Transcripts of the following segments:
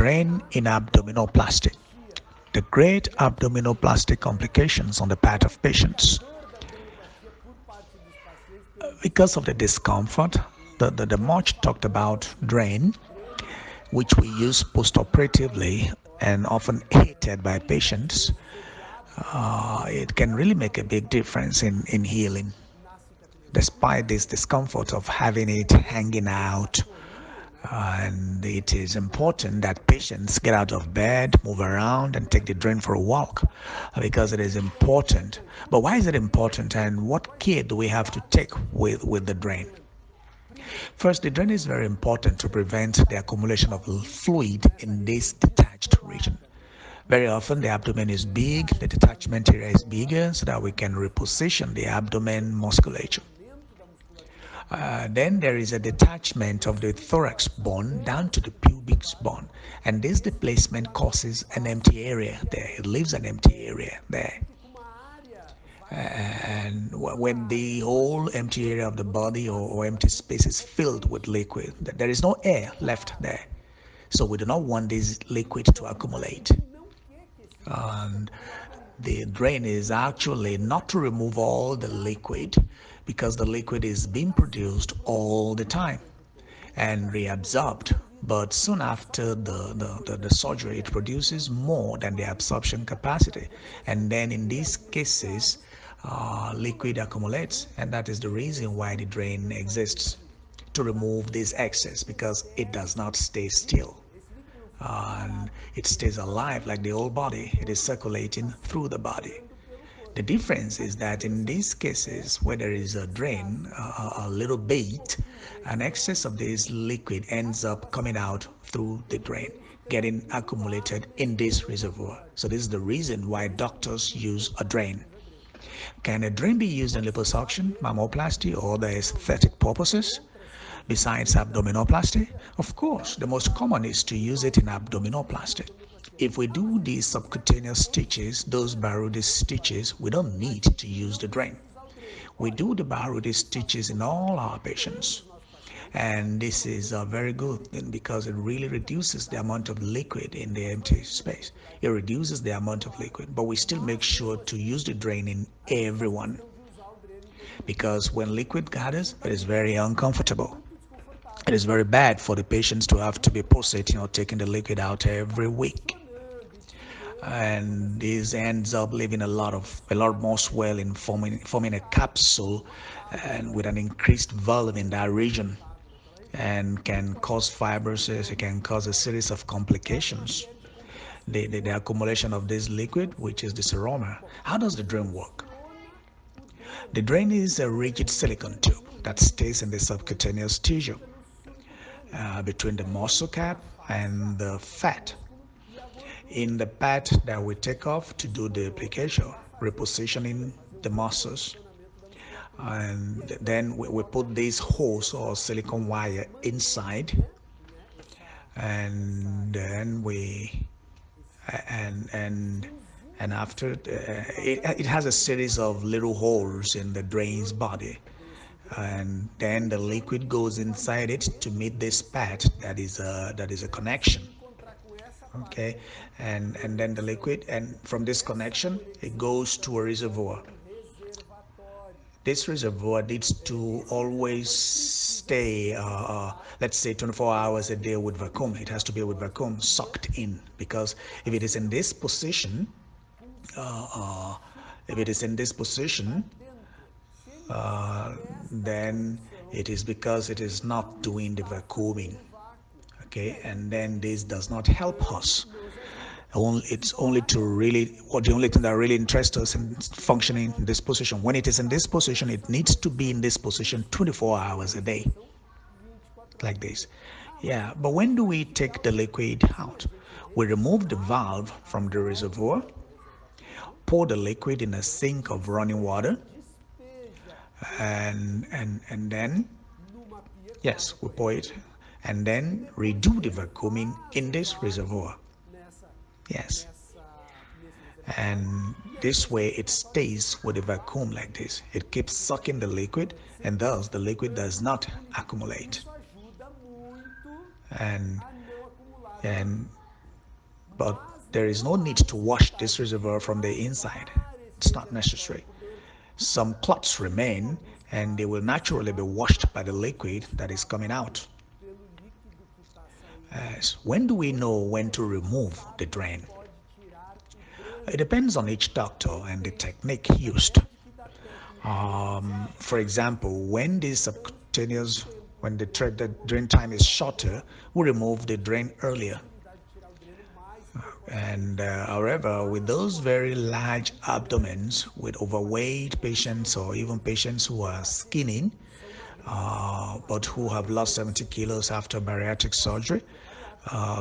drain in abdominoplasty. The great abdominoplasty complications on the part of patients. Because of the discomfort, the much talked about drain, which we use postoperatively and often hated by patients, it can really make a big difference in healing. Despite this discomfort of having it hanging out, and it is important that patients get out of bed, move around, and take the drain for a walk because it is important. But why is it important, and what care do we have to take with the drain? First, the drain is very important to prevent the accumulation of fluid in this detached region. Very often the abdomen is big, the detachment area is bigger so that we can reposition the abdomen musculature. Then there is a detachment of the thorax bone down to the pubis bone, and this displacement causes an empty area there. It leaves an empty area there. And when the whole empty area of the body or empty space is filled with liquid, there is no air left there. So we do not want this liquid to accumulate. And the drain is actually not to remove all the liquid, because the liquid is being produced all the time and reabsorbed. But soon after the surgery, it produces more than the absorption capacity. And then in these cases, liquid accumulates, and that is the reason why the drain exists, to remove this excess, because it does not stay still. And it stays alive like the whole body. It is circulating through the body. The difference is that in these cases where there is a drain, a little bit, an excess of this liquid ends up coming out through the drain, getting accumulated in this reservoir. So this is the reason why doctors use a drain. Can a drain be used in liposuction, mammoplasty, or other aesthetic purposes besides abdominoplasty? Of course, the most common is to use it in abdominoplasty. If we do these subcutaneous stitches, those Barudi stitches, we don't need to use the drain. We do the Barudi stitches in all our patients. And this is a very good thing because it really reduces the amount of liquid in the empty space. It reduces the amount of liquid, but we still make sure to use the drain in everyone, because when liquid gathers, it is very uncomfortable. It is very bad for the patients to have to be pulsating or taking the liquid out every week. And this ends up leaving a lot more swelling, forming a capsule, and with an increased volume in that region, and can cause fibrosis. It can cause a series of complications. The accumulation of this liquid, which is the seroma. How does the drain work? The drain is a rigid silicone tube that stays in the subcutaneous tissue between the muscle cap and the fat. In the part that we take off to do the application, repositioning the muscles, and then we put these hose or silicone wire inside, and then and after it has a series of little holes in the drain's body, and then the liquid goes inside it to meet this pad that is a connection. Okay, and then the liquid, and from this connection it goes to a reservoir. This reservoir needs to always stay, let's say 24 hours a day with vacuum. It has to be with vacuum sucked in, because if it is in this position, uh, uh, if it is in this position, then it is because it is not doing the vacuuming. Okay, and then this does not help us. It's only to really, what the only thing that really interests us in functioning in this position. When it is in this position, it needs to be in this position 24 hours a day, like this. Yeah, but when do we take the liquid out? We remove the valve from the reservoir, pour the liquid in a sink of running water, and then, yes, we pour it, and then redo the vacuuming in this reservoir. Yes. And this way it stays with the vacuum like this. It keeps sucking the liquid, and thus the liquid does not accumulate. And and But there is no need to wash this reservoir from the inside. It's not necessary. Some clots remain and they will naturally be washed by the liquid that is coming out. As when do we know when to remove the drain? It depends on each doctor and the technique used. For example, when the subcutaneous, when the drain time is shorter, we remove the drain earlier. And however, with those very large abdomens, with overweight patients or even patients who are skinny, but who have lost 70 kilos after bariatric surgery,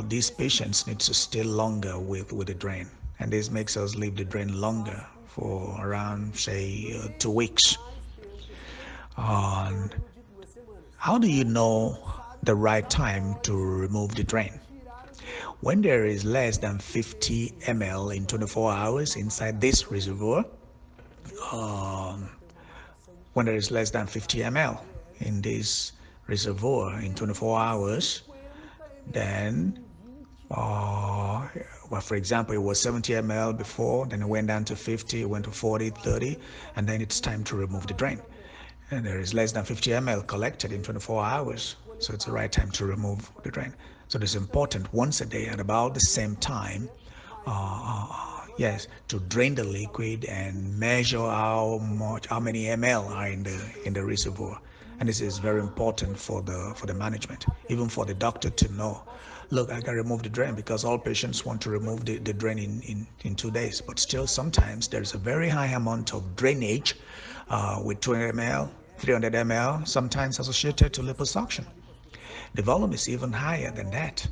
these patients need to stay longer with the drain. And this makes us leave the drain longer for around, say, 2 weeks. And how do you know the right time to remove the drain? When there is less than 50 ml in 24 hours inside this reservoir, um, when there is less than 50 ml in this reservoir in 24 hours, then, well, for example, it was 70 ml before, then it went down to 50, it went to 40, 30, and then it's time to remove the drain. And there is less than 50 ml collected in 24 hours, so it's the right time to remove the drain. So it's important once a day at about the same time, yes, to drain the liquid and measure how many ml are in the reservoir. And this is very important for the management, even for the doctor to know. Look, I can remove the drain because all patients want to remove the drain in 2 days. But still, sometimes there's a very high amount of drainage with 200 ml, 300 ml, sometimes associated to liposuction. The volume is even higher than that.